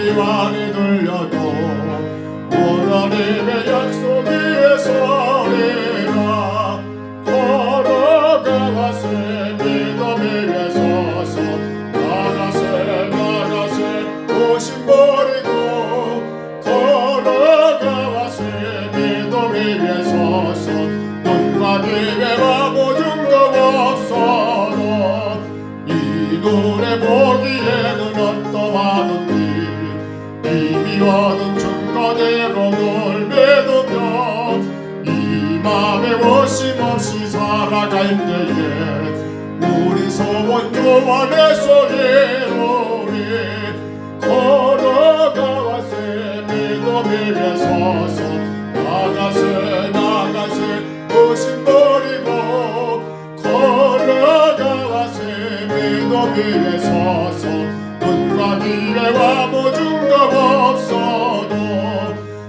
소리만이 들려도 하나님의 약속 위에 서리라. 걸어가세 믿음 위에 서서 나가세 오신 버리고 걸어가세 믿음 위에 서서 눈과 귀에 와보준 것 없어도 이 노래 보기에는 어떠하는지 이미 얻은 증거대로 널 믿으며 이 맘에 워심없이 살아갈 때에 우리 소원 요한에서 이루리. 걸어가세 믿음 위에 서서 나가세 오신 버리고 걸어가세 믿음 위에 서서 눈과 귀에 와보준 것 없어도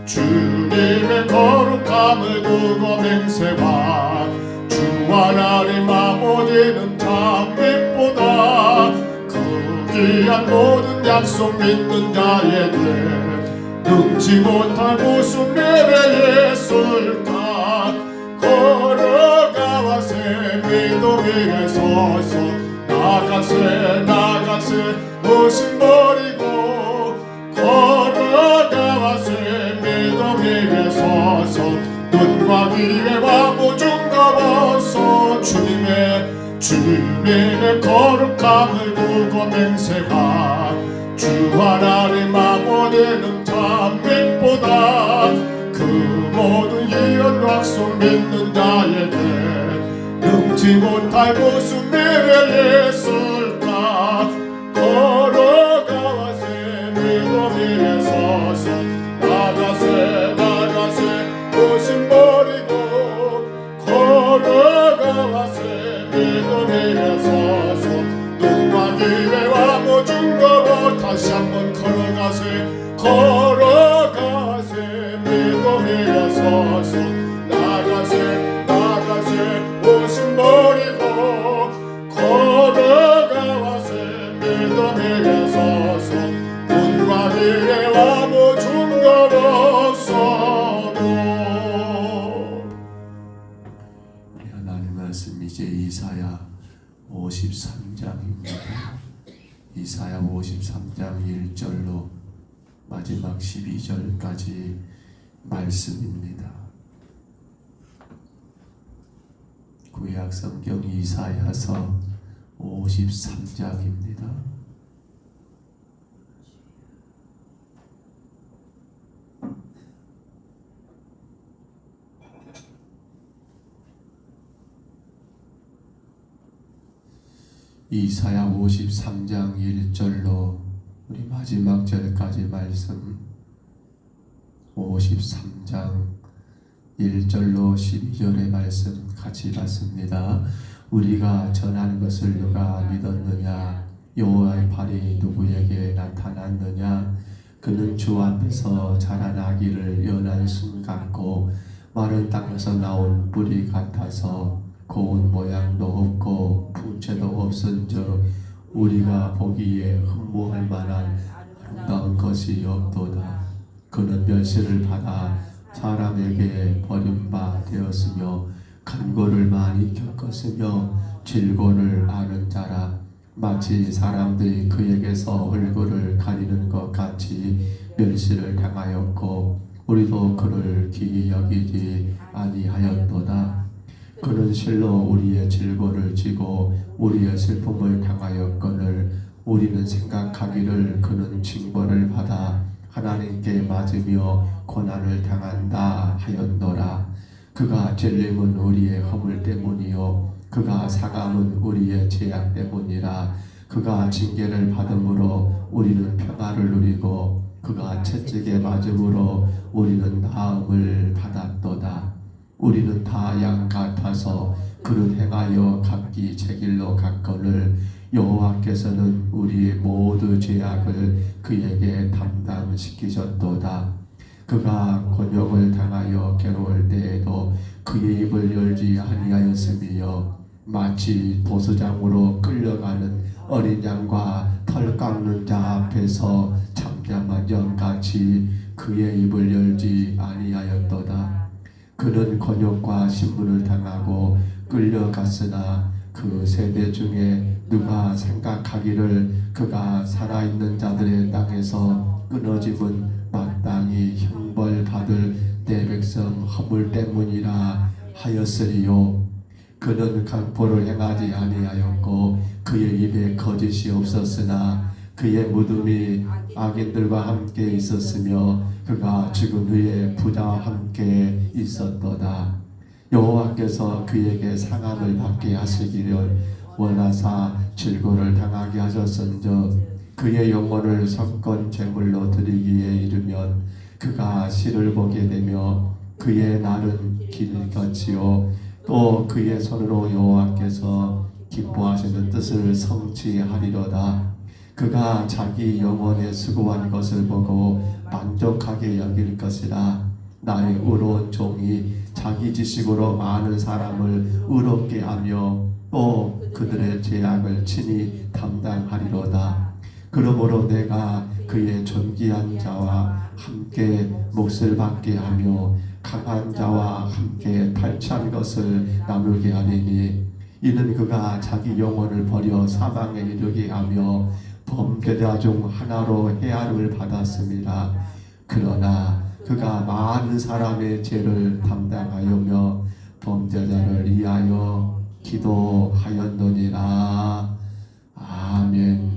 주님의 거룩함을 두고 맹세와 주 하나님 아버지는 참빛보다 그 귀한 모든 약속 믿는 자에게 능치 못할 무슨 미래에 있을까. 걸어가세 믿음 위에 서서 나가세 오신 버리고 걸어가세 믿음 위에 서서 눈과 귀에 와보준 것 없어 주님의 거룩함을 두고 맹세하 주 하나님 아버지는 참빛보다 그 모든 예언 약속 믿는 자에게 능치 못할 무슨 미래에 있을까. 걸어가세 믿음 위에 서서 나가세 오신 버리고 걸어가세 믿음 위에 서서 눈과 귀에 와보준 것 다시 한번 걸어가세 믿음 위에 서서 나가세 오신 버리고 걸어가세 믿음 위에 서서 눈과 귀에 와보준 것 없어도. 하나님 말씀 이제 이사야 53장입니다. 이사야 53장 1절로 마지막 12절까지 말씀입니다. 구약 성경 이사야서 53장입니다. 이사야 53장 1절로 우리 마지막 절까지 말씀 53장 1절로 12절의 말씀 같이 봤습니다. 우리가 전하는 것을 누가 믿었느냐? 여호와의 팔이 누구에게 나타났느냐? 그는 주 앞에서 자란 아기를 연한 순 같고 마른 땅에서 나온 뿌리 같아서 고운 모양도 없고 풍채도 없은즉 우리가 보기에 흠모할 만한 아름다운 것이 없도다. 그는 멸시를 받아 사람에게 버림바 되었으며 간고를 많이 겪었으며 질고를 아는 자라. 마치 사람들이 그에게서 얼굴을 가리는 것 같이 멸시를 당하였고 우리도 그를 귀히 여기지 아니하였도다. 그는 실로 우리의 질고를 지고 우리의 슬픔을 당하였거늘 우리는 생각하기를 그는 징벌을 받아 하나님께 맞으며 고난을 당한다 하였노라. 그가 찔림은 우리의 허물 때문이요 그가 사감은 우리의 죄악 때문이라. 그가 징계를 받음으로 우리는 평화를 누리고 그가 채찍에 맞음으로 우리는 나음을 받았도다. 우리는 다 양 같아서 그릇 행하여 각기 제 길로 갔거늘 여호와께서는 우리의 모두 죄악을 그에게 담당시키셨도다. 그가 곤욕을 당하여 괴로울 때에도 그의 입을 열지 아니하였으며 마치 도수장으로 끌려가는 어린 양과 털 깎는 자 앞에서 참다 말미암아 영같이 그의 입을 열지 아니하였도다. 그는 곤욕과 신문을 당하고 끌려갔으나 그 세대 중에 누가 생각하기를 그가 살아있는 자들의 땅에서 끊어짐은 마땅히 형벌받을 내 백성 허물 때문이라 하였으리요. 그는 강포를 행하지 아니하였고 그의 입에 거짓이 없었으나 그의 무덤이 악인들과 함께 있었으며 그가 죽은 후에 부자와 함께 있었도다. 여호와께서 그에게 상함을 받게 하시기를 원하사 질고를 당하게 하셨은즉 그의 영혼을 석건 제물로 드리기에 이르면 그가 시를 보게 되며 그의 날은 길것이요 또 그의 손으로 여호와께서 기뻐하시는 뜻을 성취하리로다. 그가 자기 영혼에 수고한 것을 보고 만족하게 여길 것이라. 나의 의로운 종이 자기 지식으로 많은 사람을 의롭게 하며 또 그들의 죄악을 친히 담당하리로다. 그러므로 내가 그의 존귀한 자와 함께 몫을 받게 하며 강한 자와 함께 탈취한 것을 나누게 하리니 이는 그가 자기 영혼을 버려 사망에 이르게 하며 범죄자 중 하나로 해함을 받았습니다. 그러나 그가 많은 사람의 죄를 담당하여며 범죄자를 위하여 기도하였느니라. 아멘.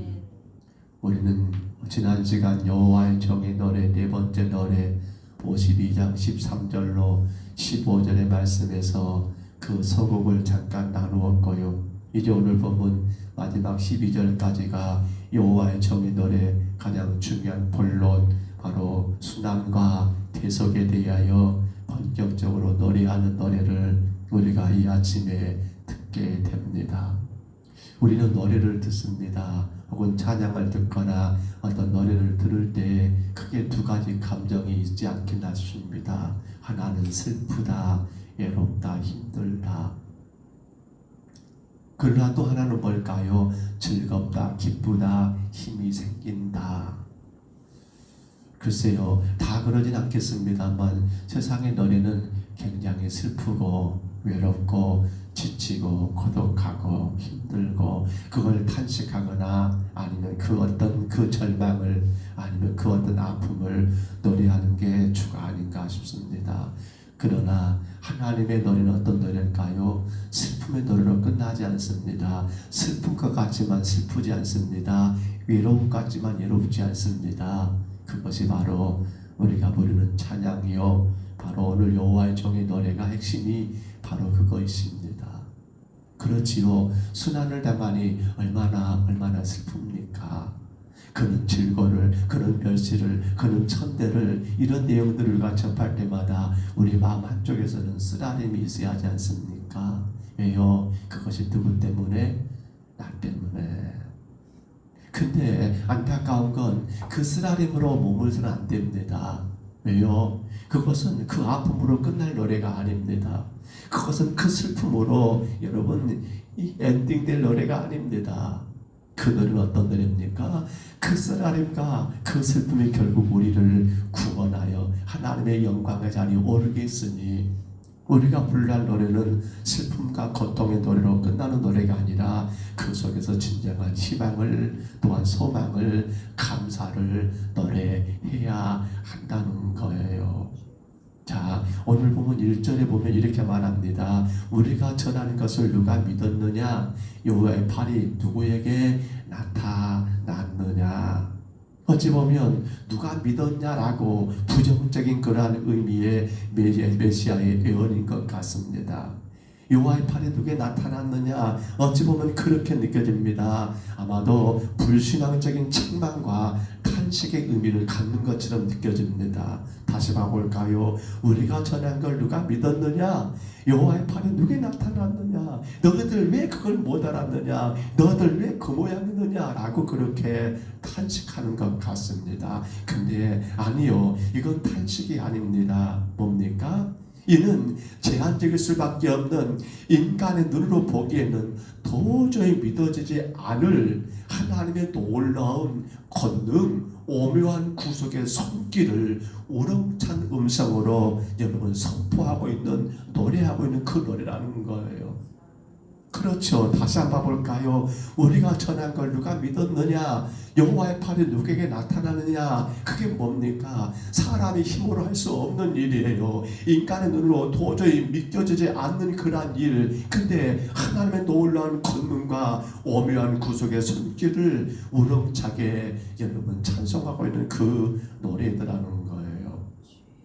우리는 지난 시간 여호와의 정의 노래 네 번째 노래 52장 13절로 15절의 말씀에서 그 서곡을 잠깐 나누었고요. 이제 오늘 본문 마지막 12절까지가 여호와의 정의 노래 가장 중요한 본론, 바로 순환과 대속에 대하여 본격적으로 노래하는 노래를 우리가 이 아침에 듣게 됩니다. 우리는 노래를 듣습니다. 혹은 찬양을 듣거나 어떤 노래를 들을 때 크게 두 가지 감정이 있지 않겠나 싶습니다. 하나는 슬프다, 외롭다, 힘들다. 그러나 또 하나는 뭘까요? 즐겁다, 기쁘다, 힘이 생긴다. 글쎄요, 다 그러진 않겠습니다만 세상의 노래는 굉장히 슬프고 외롭고 지치고 고독하고 힘들고 그걸 탄식하거나 아니면 그 어떤 그 절망을 아니면 그 어떤 아픔을 노래하는 게 주가 아닌가 싶습니다. 그러나 하나님의 노래는 어떤 노래일까요? 슬픔의 노래로 끝나지 않습니다. 슬픈 것 같지만 슬프지 않습니다. 외로운 것 같지만 외롭지 않습니다. 그것이 바로 우리가 부르는 찬양이요, 바로 오늘 여호와의 종의 노래가 핵심이 바로 그것입니다. 그렇지요. 순환을 당하니 얼마나 슬픕니까? 그는 질고를, 그는 멸시를, 그는 천대를, 이런 내용들을 접할 때마다 우리 마음 한쪽에서는 쓰라림이 있어야 하지 않습니까? 왜요? 그것이 누구 때문에? 나 때문에. 근데 안타까운 건 그 쓰라림으로 머물서는 안 됩니다. 왜요? 그것은 그 아픔으로 끝날 노래가 아닙니다. 그것은 그 슬픔으로 여러분 이 엔딩될 노래가 아닙니다. 그 노래는 어떤 노래입니까? 그 쓰라림과 그 슬픔이 결국 우리를 구원하여 하나님의 영광의 자리에 오르게 했으니 우리가 불러야 할 노래는 슬픔과 고통의 노래로 끝나는 노래가 아니라 그 속에서 진정한 희망을, 또한 소망을, 감사를 노래해야 한다는 거예요. 자, 오늘 보면 1절에 보면 이렇게 말합니다. 우리가 전하는 것을 누가 믿었느냐? 여호와의 팔이 누구에게 나타났느냐? 어찌 보면 누가 믿었냐라고 부정적인 그러한 의미의 메시아의 예언인 것 같습니다. 여호와의 팔이 누구에 나타났느냐? 어찌 보면 그렇게 느껴집니다. 아마도 불신앙적인 책망과 탄식의 의미를 갖는 것처럼 느껴집니다. 다시 봐볼까요? 우리가 전한 걸 누가 믿었느냐? 여호와의 팔이 누구에 나타났느냐? 너희들 왜 그걸 못 알았느냐? 너희들 왜 그 모양이느냐? 라고 그렇게 탄식하는 것 같습니다. 근데 아니요, 이건 탄식이 아닙니다. 뭡니까? 이는 제한적일 수밖에 없는 인간의 눈으로 보기에는 도저히 믿어지지 않을 하나님의 놀라운 권능, 오묘한 구속의 손길을 우렁찬 음성으로 여러분 선포하고 있는, 노래하고 있는 그 노래라는 거예요. 그렇죠. 다시 한번 볼까요? 우리가 전한 걸 누가 믿었느냐? 여호와의 팔이 누구에게 나타나느냐? 그게 뭡니까? 사람이 힘으로 할 수 없는 일이에요. 인간의 눈으로 도저히 믿겨지지 않는 그러한 일. 근데 하나님의 놀라운 권능과 오묘한 구속의 손길을 우렁차게 여러분 찬송하고 있는 그 노래들하는 거예요.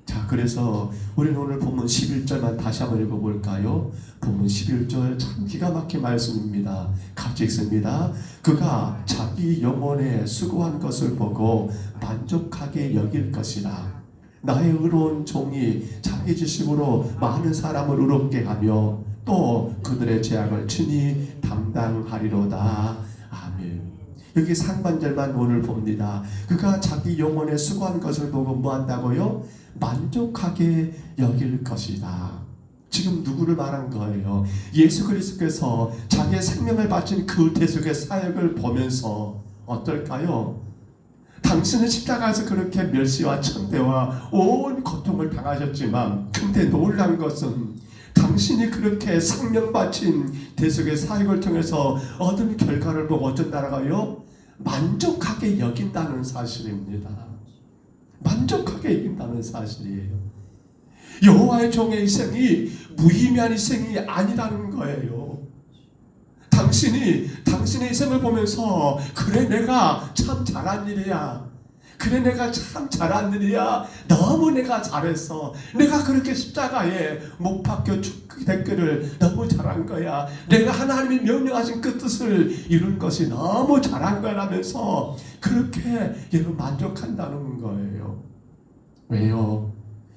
자, 그래서 우리는 오늘 본문 11절만 다시 한번 읽어볼까요? 본문 11절 참 기가 막힌 말씀입니다. 같이 읽습니다. 그가 자기 영혼에 수고한 것을 보고 만족하게 여길 것이라. 나의 의로운 종이 자기 지식으로 많은 사람을 의롭게 하며 또 그들의 죄악을 친히 담당하리로다. 아멘. 여기 상반절만 오늘 봅니다. 그가 자기 영혼에 수고한 것을 보고 뭐 한다고요? 만족하게 여길 것이다. 지금 누구를 말한 거예요? 예수 그리스도께서 자기의 생명을 바친 그 대속의 사역을 보면서 어떨까요? 당신은 십자가에서 그렇게 멸시와 천대와 온 고통을 당하셨지만, 근데 놀란 것은 당신이 그렇게 생명 바친 대속의 사역을 통해서 얻은 결과를 보고 어쩐다라고요? 만족하게 여긴다는 사실입니다. 만족하게 여긴다는 사실이에요. 여호와의 종의 희생이 무의미한 희생이 아니라는 거예요. 당신이 당신의 희생을 보면서 그래 내가 참 잘한 일이야. 그래 내가 참 잘한 일이야. 너무 내가 잘했어. 내가 그렇게 십자가에 못 박혀 죽기를 너무 잘한 거야. 내가 하나님이 명령하신 그 뜻을 이룬 것이 너무 잘한 거라면서 그렇게 여러분 만족한다는 거예요. 왜요?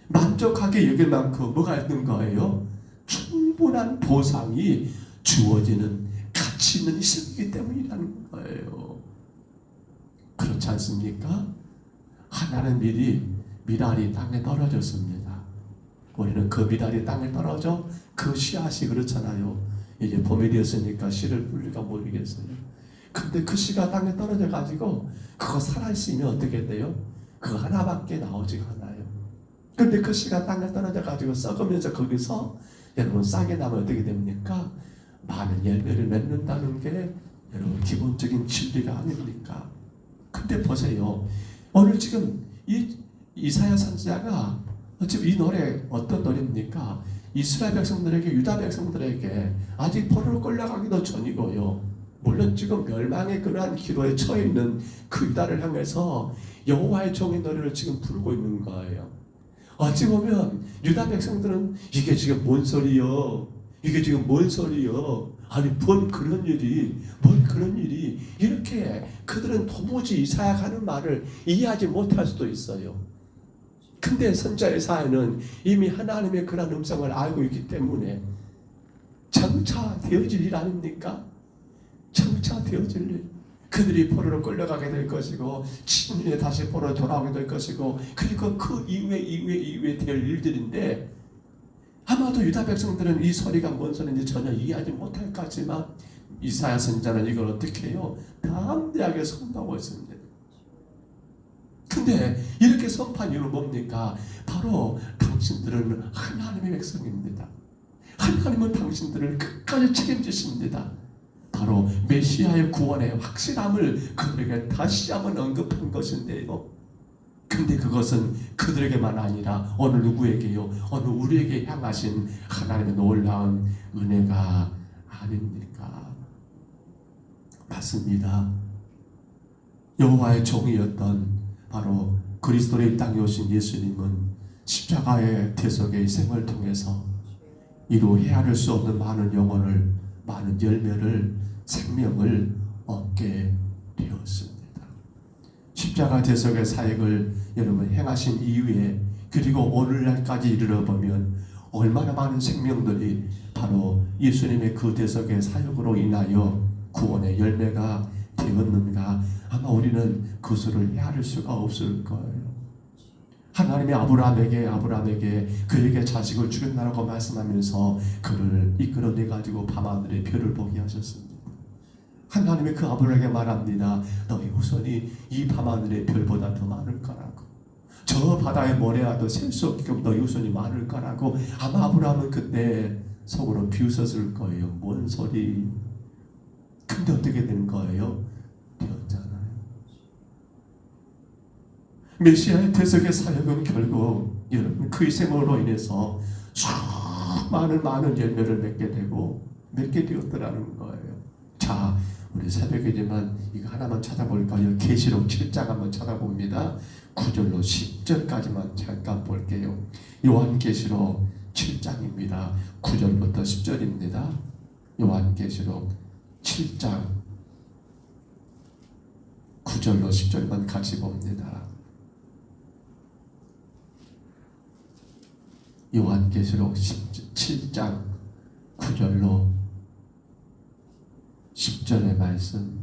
만족하게 여길 만큼 뭐가 있는 거예요? 충분한 보상이 주어지는 가치 있는 희생이기 때문이라는 거예요. 그렇지 않습니까? 하나는 미랄이 땅에 떨어졌습니다. 우리는 그 미랄이 땅에 떨어져 그 씨앗이 그렇잖아요. 이제 봄이 되었으니까 씨를 뿌릴까 모르겠어요. 근데 그 씨가 땅에 떨어져 가지고 그거 살아있으면 어떻게 돼요? 그거 하나밖에 나오지가 않아요. 근데 그 씨가 땅에 떨어져 가지고 썩으면서 거기서 여러분 싹이 나면 어떻게 됩니까? 많은 열매를 맺는다는 게 여러분 기본적인 진리가 아닙니까? 근데 보세요. 오늘 지금 이사야 선지자가 지금 이 노래 어떤 노래입니까? 이스라엘 백성들에게, 유다 백성들에게 아직 포로로 끌려가기도 전이고요. 물론 지금 멸망의 그러한 기로에 처해 있는 그 유다를 향해서 여호와의 종의 노래를 지금 부르고 있는 거예요. 어찌 보면 유다 백성들은 이게 지금 뭔 소리요? 이게 지금 뭔 소리요? 아니 뭔 그런 일이 이렇게 그들은 도무지 이사야가 하는 말을 이해하지 못할 수도 있어요. 근데 선지자 이사야는 이미 하나님의 그런 음성을 알고 있기 때문에 장차 되어질 일 아닙니까? 장차 되어질 일. 그들이 포로로 끌려가게 될 것이고 7년에 다시 포로로 돌아오게 될 것이고 그리고 그 이후에 될 일들인데 아마도 유다 백성들은 이 소리가 뭔 소리인지 전혀 이해하지 못할 것 같지만 이사야 선지자는 이걸 어떻게 해요? 담대하게 선포하고 있습니다. 근데 이렇게 선포한 이유는 뭡니까? 바로 당신들은 하나님의 백성입니다. 하나님은 당신들을 끝까지 책임지십니다. 바로 메시아의 구원의 확실함을 그들에게 다시 한번 언급한 것인데요. 근데 그것은 그들에게만 아니라 어느 누구에게요? 어느 우리에게 향하신 하나님의 놀라운 은혜가 아닙니까? 맞습니다. 여호와의 종이었던 바로 그리스도의 이 땅에 오신 예수님은 십자가의 대속의 희생을 통해서 이루 헤아릴 수 없는 많은 영혼을, 많은 열매를, 생명을 얻게 되었습니다. 십자가 대속의 사역을 여러분 행하신 이후에 그리고 오늘날까지 이르러 보면 얼마나 많은 생명들이 바로 예수님의 그 대속의 사역으로 인하여 구원의 열매가 되었는가? 아마 우리는 그 수를 헤아릴 수가 없을 거예요. 하나님이 아브라함에게 그에게 자식을 주겠다라고 말씀하면서 그를 이끌어내 가지고 밤하늘의 별을 보게 하셨습니다. 하나님이 그 아브라함에게 말합니다. 너희 후손이 이 밤하늘의 별보다 더 많을 거라고. 저 바다의 모래와도 셀 수 없게끔 너희 후손이 많을 거라고. 아마 아브라함은 그때 속으로 비웃었을 거예요. 뭔 소리. 근데 어떻게 되는 거예요? 되었잖아요. 메시아의 대속의 사역은 결국 여러분 그의 생으로 인해서 많은 열매를 맺게 되고 맺게 되었더라는 거예요. 자, 우리 새벽이지만 이거 하나만 찾아볼까요? 계시록 7장 한번 찾아봅니다. 9절로 10절까지만 잠깐 볼게요. 요한계시록 7장입니다. 9절부터 10절입니다. 요한계시록 7장 9절로 10절만 같이 봅니다. 요한계시록 7장 9절로 10절의 말씀.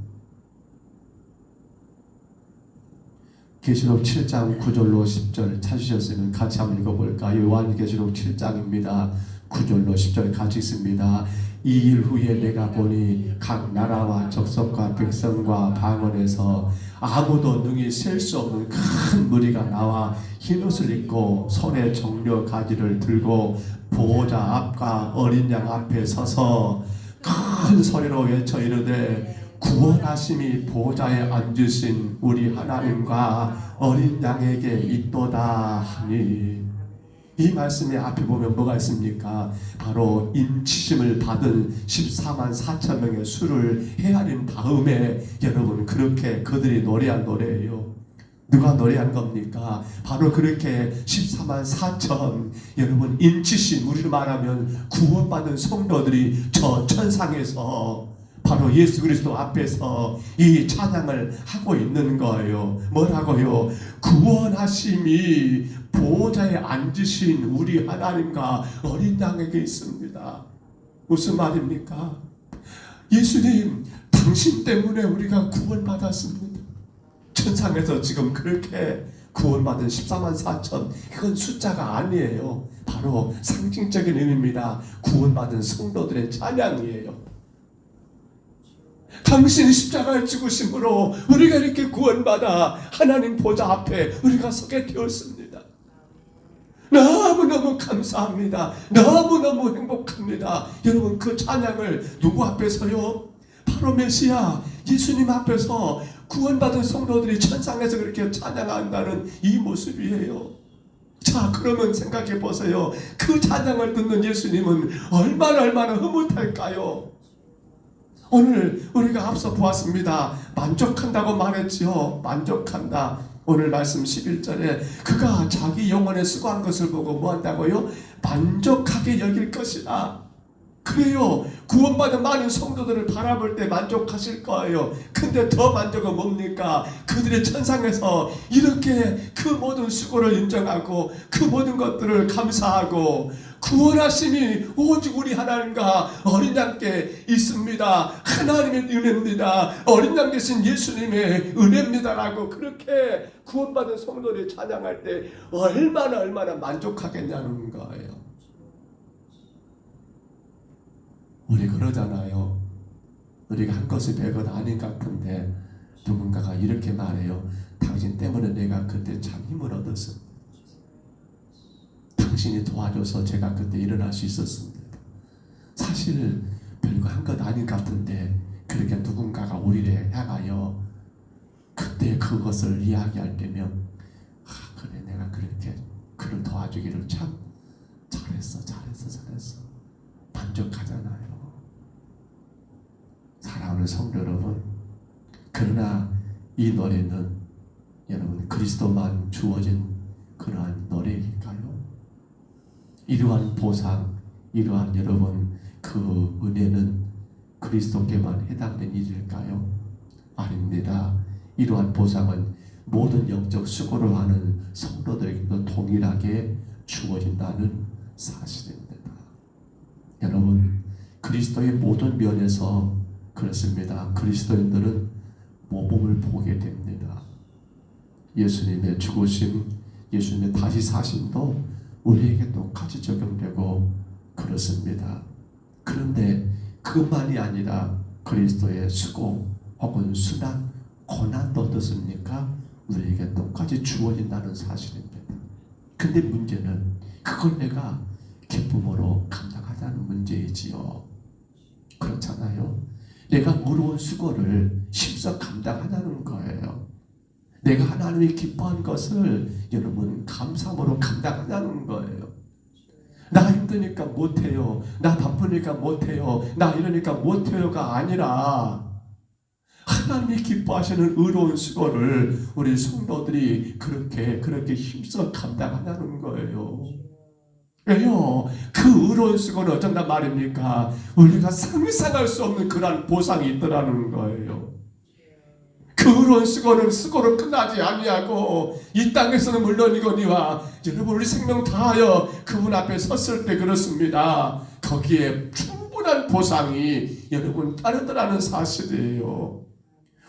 계시록 7장 9절로 10절 찾으셨으면 같이 한번 읽어볼까요? 요한계시록 7장입니다. 9절로 10절 같이 있습니다. 이 일 후에 내가 보니 각 나라와 족속과 백성과 방언에서 아무도 능히 셀 수 없는 큰 무리가 나와 흰옷을 입고 손에 정려 가지를 들고 보호자 앞과 어린 양 앞에 서서 큰 소리로 외쳐 이르되 구원하심이 보호자에 앉으신 우리 하나님과 어린 양에게 있도다 하니. 이 말씀의 앞에 보면 뭐가 있습니까? 바로 인치심을 받은 14만 4천 명의 수를 헤아린 다음에 여러분 그렇게 그들이 노래한 노래예요. 누가 노래한 겁니까? 바로 그렇게 14만 4천 여러분 인치심, 우리로 말하면 구원받은 성도들이 저 천상에서 바로 예수 그리스도 앞에서 이 찬양을 하고 있는 거예요. 뭐라고요? 구원하심이 보호자에 앉으신 우리 하나님과 어린 양에게 있습니다. 무슨 말입니까? 예수님, 당신 때문에 우리가 구원받았습니다. 천상에서 지금 그렇게 구원받은 14만 4천, 이건 숫자가 아니에요. 바로 상징적인 의미입니다. 구원받은 성도들의 찬양이에요. 당신이 십자가를 죽으심으로 우리가 이렇게 구원받아 하나님 보좌 앞에 우리가 서게 되었습니다. 너무너무 감사합니다. 너무너무 행복합니다. 여러분 그 찬양을 누구 앞에서요? 바로 메시아 예수님 앞에서 구원받은 성도들이 천상에서 그렇게 찬양한다는 이 모습이에요. 자, 그러면 생각해 보세요. 그 찬양을 듣는 예수님은 얼마나 흐뭇할까요? 오늘 우리가 앞서 보았습니다. 만족한다고 말했지요. 만족한다. 오늘 말씀 11절에 그가 자기 영혼에 수고한 것을 보고 뭐한다고요? 만족하게 여길 것이다. 그래요. 구원받은 많은 성도들을 바라볼 때 만족하실 거예요. 근데 더 만족은 뭡니까? 그들의 천상에서 이렇게 그 모든 수고를 인정하고 그 모든 것들을 감사하고 구원하심이 오직 우리 하나님과 어린 양께 있습니다. 하나님의 은혜입니다. 어린 양 계신 예수님의 은혜입니다라고 그렇게 구원받은 성도들이 찬양할 때 얼마나 만족하겠냐는 거예요. 우리 그러잖아요. 우리가 한 것이 별것 아닌 것 같은데 누군가가 이렇게 말해요. 당신 때문에 내가 그때 참 힘을 얻었습니다. 당신이 도와줘서 제가 그때 일어날 수 있었습니다. 사실 별거 한 것 아닌 것 같은데 그렇게 누군가가 우리를 향하여 그때 그것을 이야기할 때면 그래 내가 그렇게 그를 도와주기를 참 잘했어 만족하잖아요. 사랑하는 성도 여러분, 그러나 이 노래는 여러분 그리스도만 주어진 그러한 노래일까요? 이러한 보상, 이러한 여러분 그 은혜는 그리스도께만 해당된 일일까요? 아닙니다. 이러한 보상은 모든 영적 수고를 하는 성도들에게도 동일하게 주어진다는 사실입니다. 여러분 그리스도의 모든 면에서 그렇습니다. 그리스도인들은 모범을 보게 됩니다. 예수님의 죽으심, 예수님의 다시 사심도 우리에게 똑같이 적용되고 그렇습니다. 그런데 그것만이 아니라 그리스도의 수고 혹은 순환, 고난도 어떻습니까? 우리에게 똑같이 주어진다는 사실입니다. 근데 문제는 그걸 내가 기쁨으로 감당하자는 문제이지요. 그렇잖아요. 내가 어려운 수고를 힘써 감당하자는 거예요. 내가 하나님이 기뻐한 것을 여러분 감사함으로 감당하자는 거예요. 나 힘드니까 못해요. 나 바쁘니까 못해요. 나 이러니까 못해요가 아니라 하나님이 기뻐하시는 의로운 수고를 우리 성도들이 그렇게 힘써 감당하자는 거예요. 왜요? 그 의로운 수고는 어쩐단 말입니까? 우리가 상상할 수 없는 그러한 보상이 있더라는 거예요. 그 의로운 수고는 수고로 끝나지 아니하고 이 땅에서는 물론이거니와 여러분 우리 생명 다하여 그분 앞에 섰을 때 그렇습니다. 거기에 충분한 보상이 여러분 따르더라는 사실이에요.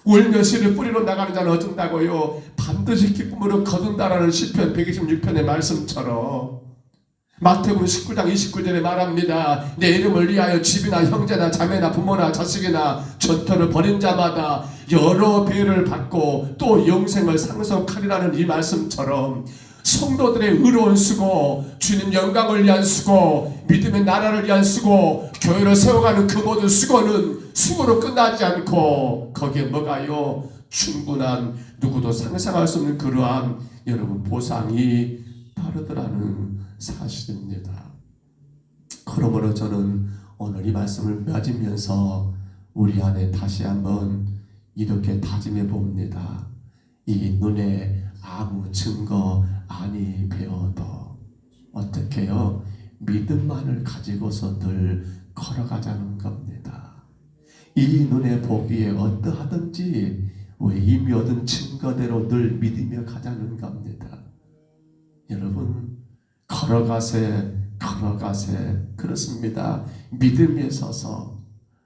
울며 씨를 뿌리로 나가는 자는 어쩐다고요? 반드시 기쁨으로 거둔다라는 시편 126편의 말씀처럼 마태복음 19장 29절에 말합니다. 내 이름을 위하여 집이나 형제나 자매나 부모나 자식이나 전터를 벌인 자마다 여러 배를 받고 또 영생을 상속하리라는 이 말씀처럼 성도들의 의로운 수고, 주님 영광을 위한 수고, 믿음의 나라를 위한 수고, 교회를 세워가는 그 모든 수고는 수고로 끝나지 않고 거기에 뭐가요? 충분한 누구도 상상할 수 없는 그러한 여러분 보상이 따르더라는 사실입니다. 그러므로 저는 오늘 이 말씀을 맺으면서 우리 안에 다시 한번 이렇게 다짐해 봅니다. 이 눈에 아무 증거 아니 배워도 어떻게요? 믿음만을 가지고서 늘 걸어가자는 겁니다. 이 눈에 보기에 어떠하든지 우리 이미 얻은 증거대로 늘 믿으며 가자는 겁니다. 여러분 걸어가세 그렇습니다. 믿음에 서서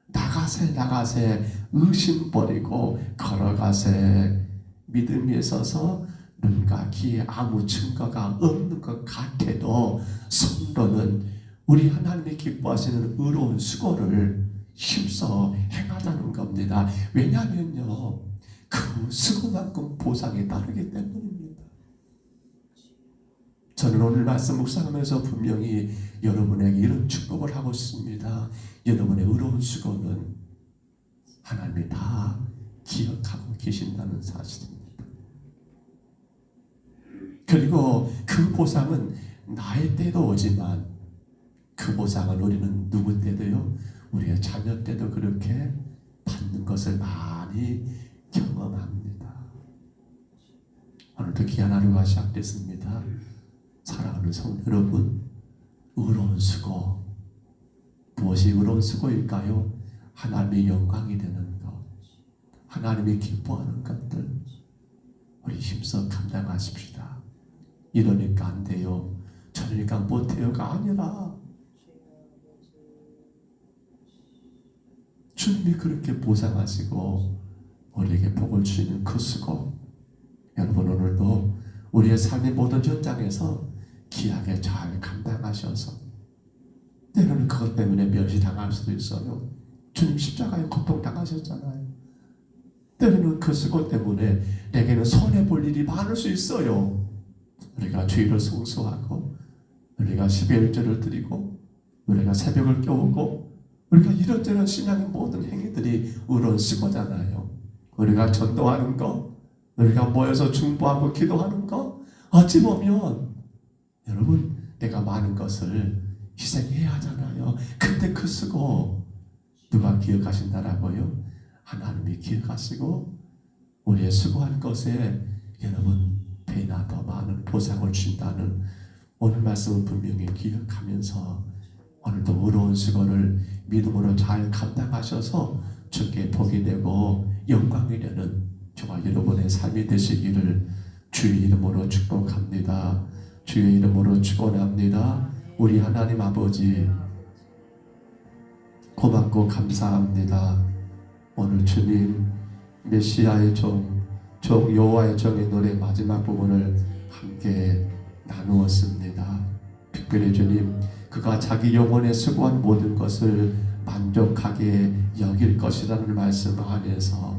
나가세 의심 버리고 걸어가세. 믿음에 서서 눈과 귀에 아무 증거가 없는 것 같아도 성도는 우리 하나님이 기뻐하시는 의로운 수고를 힘써 행하자는 겁니다. 왜냐하면요 그 수고만큼 보상이 따르기 때문입니다. 저는 오늘 말씀 묵상하면서 분명히 여러분에게 이런 축복을 하고 있습니다. 여러분의 의로운 수고는 하나님이 다 기억하고 계신다는 사실입니다. 그리고 그 보상은 나의 때도 오지만 그 보상은 우리는 누구 때도요 우리의 자녀 때도 그렇게 받는 것을 많이 경험합니다. 오늘도 귀한 하루가 시작됐습니다. 사랑하는 성도 여러분, 의로운 수고, 무엇이 의로운 수고일까요? 하나님의 영광이 되는 것, 하나님이 기뻐하는 것들 우리 힘써 감당하십시다. 이러니까 안 돼요, 저러니까 못해요가 아니라 주님이 그렇게 보상하시고 우리에게 복을 주시는 그 수고, 여러분 오늘도 우리의 삶의 모든 현장에서 귀하게 잘 감당하셔서 때로는 그것 때문에 멸시당할 수도 있어요. 주님 십자가에 고통당하셨잖아요. 때로는 그 수고 때문에 내게는 손해볼 일이 많을 수 있어요. 우리가 주일을 성수하고 우리가 12일절을 드리고 우리가 새벽을 깨우고 우리가 이런저런 신앙의 모든 행위들이 의로운 수고잖아요. 우리가 전도하는 거, 우리가 모여서 중보하고 기도하는 거, 어찌 보면 여러분 내가 많은 것을 희생해야 하잖아요. 근데 그 수고 누가 기억하신다라고요? 하나님이 기억하시고 우리의 수고한 것에 여러분 배나 더 많은 보상을 주신다는 오늘 말씀을 분명히 기억하면서 오늘도 어려운 수고를 믿음으로 잘 감당하셔서 주께 복이 되고 영광이 되는 정말 여러분의 삶이 되시기를 주의 이름으로 축복합니다. 주의 이름으로 축원합니다. 우리 하나님 아버지 고맙고 감사합니다. 오늘 주님 메시아의 종 여호와의 종의 노래 마지막 부분을 함께 나누었습니다. 특별히 주님, 그가 자기 영혼에 수고한 모든 것을 만족하게 여길 것이라는 말씀 안에서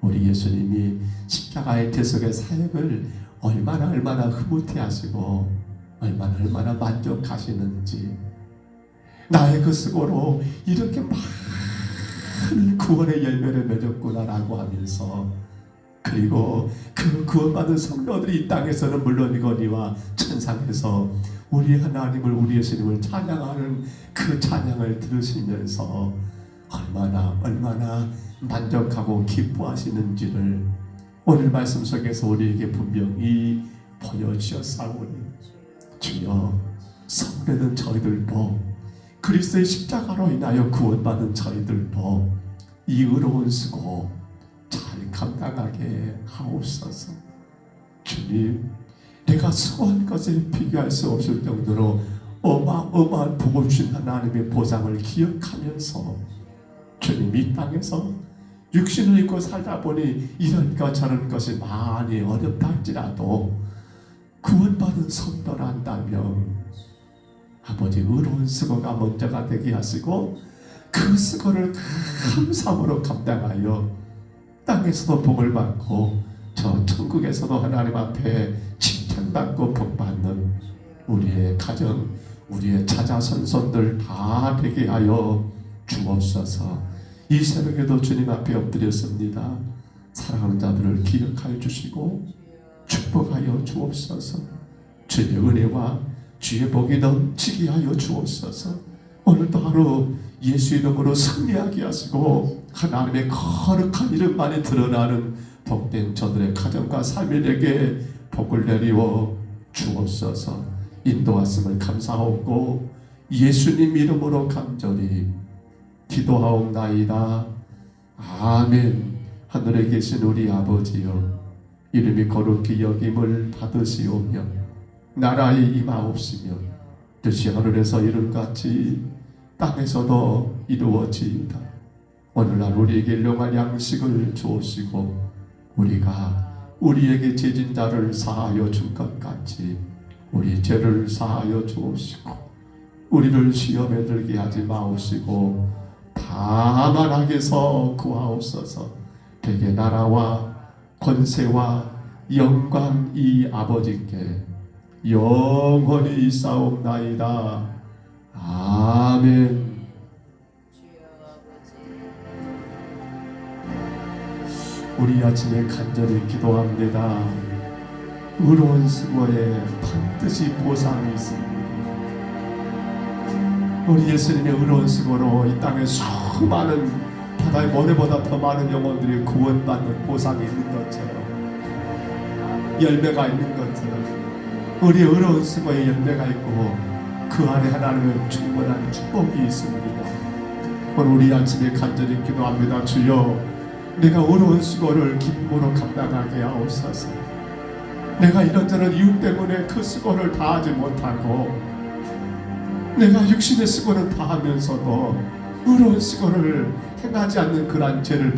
우리 예수님이 십자가의 대속의 사역을 얼마나 흐뭇해 하시고 얼마나 만족하시는지, 나의 그 수고로 이렇게 많은 구원의 열매를 맺었구나라고 하면서, 그리고 그 구원받은 성도들이 이 땅에서는 물론이거니와 천상에서 우리 하나님을, 우리 예수님을 찬양하는 그 찬양을 들으시면서 얼마나 만족하고 기뻐하시는지를 오늘 말씀 속에서 우리에게 분명히 보여주셨사오니, 주여, 성도된 저희들도, 그리스도의 십자가로 인하여 구원받은 저희들도 이 의로운 수고 잘 감당하게 하옵소서. 주님, 내가 수고한 것에 비교할 수 없을 정도로 어마어마한 복을 주신 하나님의 보상을 기억하면서, 주님, 이 땅에서 육신을 입고 살다 보니 이런 것 저런 것이 많이 어렵다 할지라도 구원받은 성도란다면 아버지 의로운 수고가 먼저가 되게 하시고, 그 수고를 감사함으로 감당하여 땅에서도 복을 받고 저 천국에서도 하나님 앞에 칭찬받고 복받는 우리의 가정, 우리의 자자손손들 다 되게 하여 주옵소서. 이 새벽에도 주님 앞에 엎드렸습니다. 사랑하는 자들을 기억하여 주시고 축복하여 주옵소서. 주의 은혜와 주의 복이 넘치게 하여 주옵소서. 오늘도 하루 예수 이름으로 승리하게 하시고 하나님의 거룩한 이름만이 드러나는 복된 저들의 가정과 삶에게 복을 내리워 주옵소서. 인도하심을 감사하고 예수님 이름으로 간절히 기도하옵나이다. 아멘. 하늘에 계신 우리 아버지여, 이름이 거룩히 여김을 받으시오며 나라에 임하옵시며 뜻이 하늘에서 이룬같이 땅에서도 이루어지이다. 오늘날 우리에게 일용할 양식을 주옵시고 우리가 우리에게 죄진 자를 사하여 준 것 같이 우리 죄를 사하여 주옵시고 우리를 시험에 들게 하지 마옵시고 다만 악에서 구하옵소서. 대개 나라와 권세와 영광이 아버지께 영원히 있사옵나이다. 아멘. 우리 아침에 간절히 기도합니다. 의로운 수고에 반드시 보상이 있습니다. 우리 예수님의 의로운 수고로 이 땅에 수많은 바다의 모래보다 더 많은 영혼들이 구원받는 보상이 있는 것처럼, 열매가 있는 것처럼 우리의 의로운 수고에 열매가 있고 그 안에 하나님의 충분한 축복이 있습니다. 오늘 우리 아침에 간절히 기도합니다. 주여, 내가 의로운 수고를 기쁨으로 감당하게 하옵소서. 내가 이런저런 이유 때문에 그 수고를 다하지 못하고 내가 육신의 수고를 다하면서도 의로운 수고를 행하지 않는 그러한 죄를